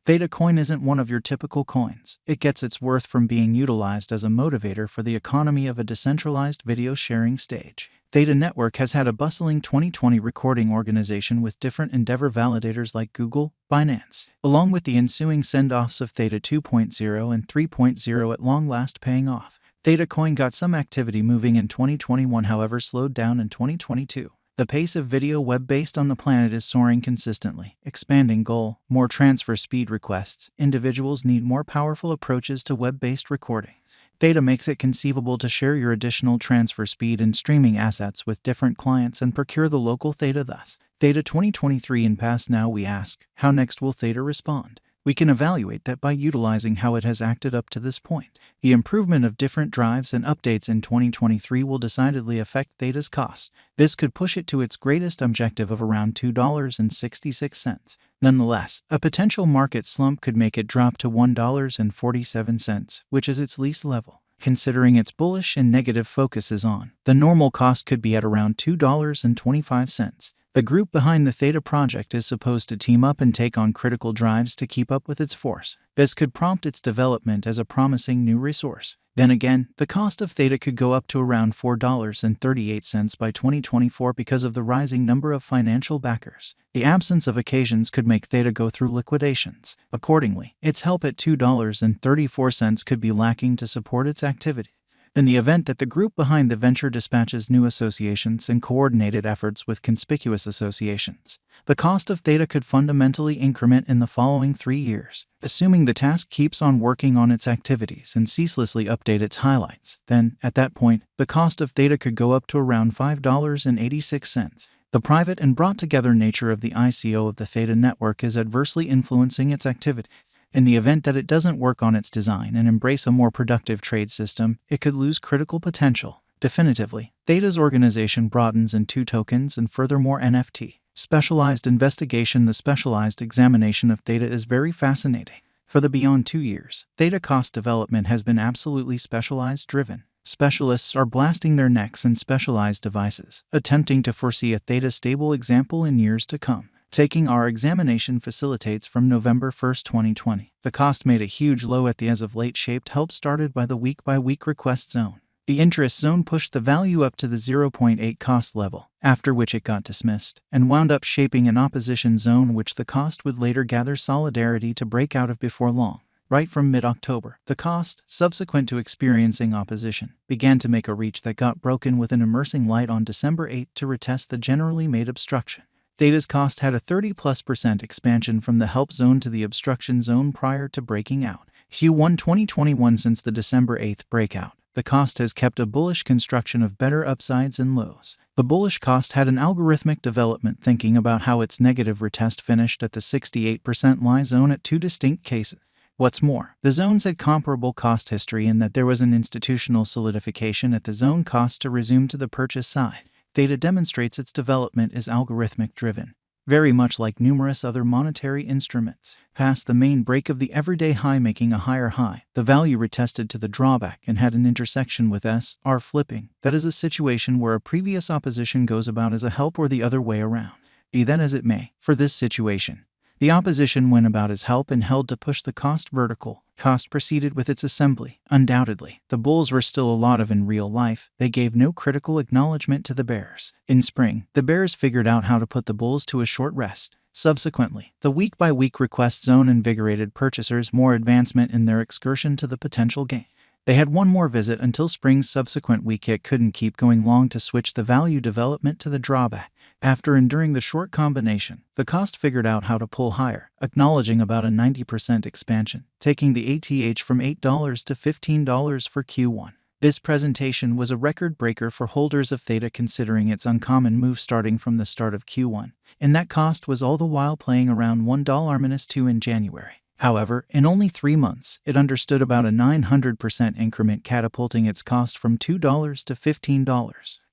Theta coin isn't one of your typical coins. It gets its worth from being utilized as a motivator for the economy of a decentralized video sharing stage. Theta Network has had a bustling 2020 recording organization with different Endeavor validators like Google, Binance, along with the ensuing send-offs of Theta 2.0 and 3.0 at long last paying off. Theta coin got some activity moving in 2021, however slowed down in 2022. The pace of video web-based on the planet is soaring consistently. Expanding goal, more transfer speed requests. Individuals need more powerful approaches to web-based recording. Theta makes it conceivable to share your additional transfer speed and streaming assets with different clients and procure the local Theta thus. Theta 2023 in past. Now we ask, how next will Theta respond? We can evaluate that by utilizing how it has acted up to this point. The improvement of different drives and updates in 2023 will decidedly affect Theta's cost. This could push it to its greatest objective of around $2.66. Nonetheless, a potential market slump could make it drop to $1.47, which is its least level. Considering its bullish and negative focuses on, the normal cost could be at around $2.25. The group behind the Theta project is supposed to team up and take on critical drives to keep up with its force. This could prompt its development as a promising new resource. Then again, the cost of Theta could go up to around $4.38 by 2024 because of the rising number of financial backers. The absence of occasions could make Theta go through liquidations. Accordingly, its help at $2.34 could be lacking to support its activity. In the event that the group behind the venture dispatches new associations and coordinated efforts with conspicuous associations, the cost of Theta could fundamentally increment in the following 3 years. Assuming the task keeps on working on its activities and ceaselessly update its highlights, then, at that point, the cost of Theta could go up to around $5.86. The private and brought-together nature of the ICO of the Theta network is adversely influencing its activity. In the event that it doesn't work on its design and embrace a more productive trade system, it could lose critical potential. Definitively, Theta's organization broadens in 2 tokens and furthermore NFT. Specialized investigation. The specialized examination of Theta is very fascinating. For the beyond 2 years, Theta cost development has been absolutely specialized driven. Specialists are blasting their necks in specialized devices, attempting to foresee a Theta stable example in years to come. Taking our examination facilitates from November 1, 2020. The cost made a huge low at the as of late shaped help started by the week-by-week request zone. The interest zone pushed the value up to the 0.8 cost level, after which it got dismissed, and wound up shaping an opposition zone which the cost would later gather solidarity to break out of before long. Right from mid-October, the cost, subsequent to experiencing opposition, began to make a reach that got broken with an immersing light on December 8 to retest the generally made obstruction. Theta's cost had a 30+% expansion from the help zone to the obstruction zone prior to breaking out. Q1 2021. Since the December 8 breakout, the cost has kept a bullish construction of better upsides and lows. The bullish cost had an algorithmic development thinking about how its negative retest finished at the 68% lie zone at 2 distinct cases. What's more, the zones had comparable cost history in that there was an institutional solidification at the zone cost to resume to the purchase side. Theta demonstrates its development is algorithmic-driven, very much like numerous other monetary instruments. Past the main break of the everyday high making a higher high, the value retested to the drawback and had an intersection with S/R flipping. That is a situation where a previous opposition goes about as a help or the other way around. Be that as it may, for this situation, the opposition went about as help and held to push the cost vertical. Cost proceeded with its assembly. Undoubtedly, the bulls were still a lot of in real life. They gave no critical acknowledgement to the bears. In spring, the bears figured out how to put the bulls to a short rest. Subsequently, the week-by-week request zone invigorated purchasers more advancement in their excursion to the potential gain. They had one more visit until spring's subsequent week. It couldn't keep going long to switch the value development to the drawback. After enduring the short combination, the cost figured out how to pull higher, acknowledging about a 90% expansion, taking the ATH from $8 to $15 for Q1. This presentation was a record breaker for holders of Theta considering its uncommon move starting from the start of Q1, and that cost was all the while playing around $1-2 in January. However, in only 3 months, it understood about a 900% increment, catapulting its cost from $2 to $15.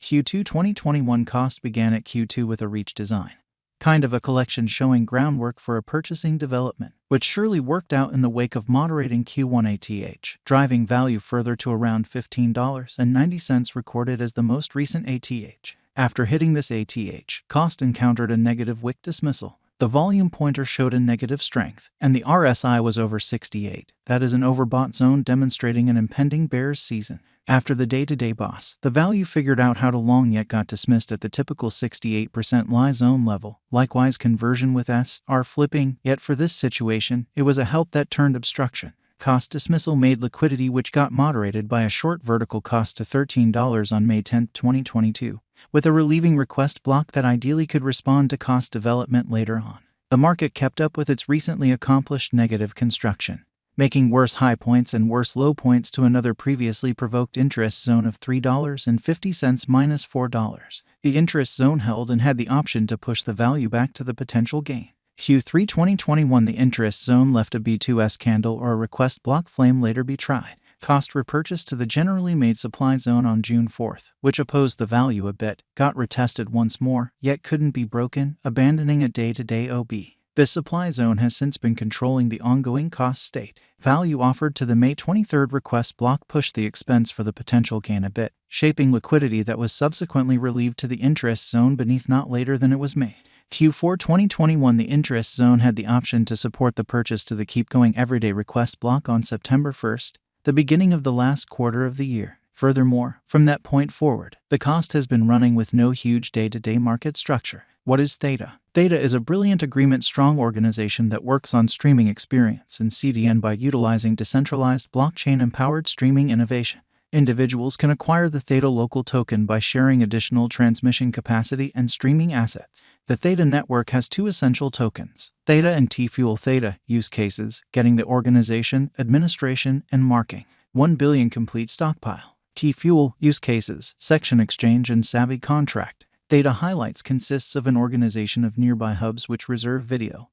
Q2 2021 cost began at Q2 with a reach design. Kind of a collection showing groundwork for a purchasing development, which surely worked out in the wake of moderating Q1 ATH, driving value further to around $15.90 recorded as the most recent ATH. After hitting this ATH, cost encountered a negative wick dismissal. The volume pointer showed a negative strength, and the RSI was over 68. That is an overbought zone demonstrating an impending bears season. After the day-to-day boss, the value figured out how to long yet got dismissed at the typical 68% lie zone level. Likewise, conversion with S.R. flipping, yet for this situation, it was a help that turned obstruction. Cost dismissal made liquidity, which got moderated by a short vertical cost to $13 on May 10, 2022, with a relieving request block that ideally could respond to cost development later on. The market kept up with its recently accomplished negative construction, making worse high points and worse low points to another previously provoked interest zone of $3.50 minus $4. The interest zone held and had the option to push the value back to the potential gain. Q3 2021, the interest zone left a B2S candle or a request block flame later be tried. Cost repurchase to the generally made supply zone on June 4th, which opposed the value a bit, got retested once more, yet couldn't be broken, abandoning a day-to-day OB. This supply zone has since been controlling the ongoing cost state. Value offered to the May 23rd request block pushed the expense for the potential gain a bit, shaping liquidity that was subsequently relieved to the interest zone beneath not later than it was made. Q4 2021, the interest zone had the option to support the purchase to the keep going everyday request block on September 1st, the beginning of the last quarter of the year. Furthermore, from that point forward, the cost has been running with no huge day-to-day market structure. What is Theta? Theta is a brilliant agreement-strong organization that works on streaming experience and CDN by utilizing decentralized blockchain-empowered streaming innovation. Individuals can acquire the Theta local token by sharing additional transmission capacity and streaming assets. The Theta network has two essential tokens, Theta and tfuel. Theta use cases, getting the organization, administration, and marking. 1 billion complete stockpile. tfuel use cases, section exchange and savvy contract. Theta highlights consists of an organization of nearby hubs which reserve video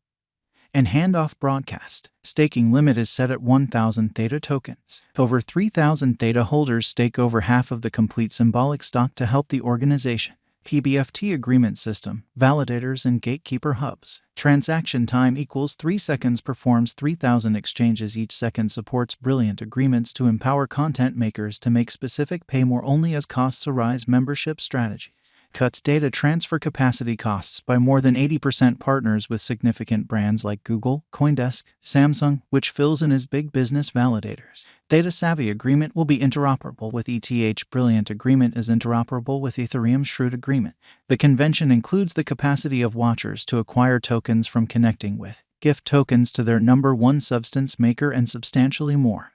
and handoff broadcast. Staking limit is set at 1,000 Theta tokens. Over 3,000 Theta holders stake over half of the complete symbolic stock to help the organization. PBFT agreement system, validators and gatekeeper hubs. Transaction time equals 3 seconds, performs 3,000 exchanges each second, supports brilliant agreements to empower content makers to make specific pay more only as costs arise. Membership strategy cuts data transfer capacity costs by more than 80%. Partners with significant brands like Google, CoinDesk, Samsung, which fills in as big business validators. Theta Savvy agreement will be interoperable with ETH. Brilliant agreement is interoperable with Ethereum Shrewd agreement. The convention includes the capacity of watchers to acquire tokens from connecting with, gift tokens to their number one substance maker, and substantially more.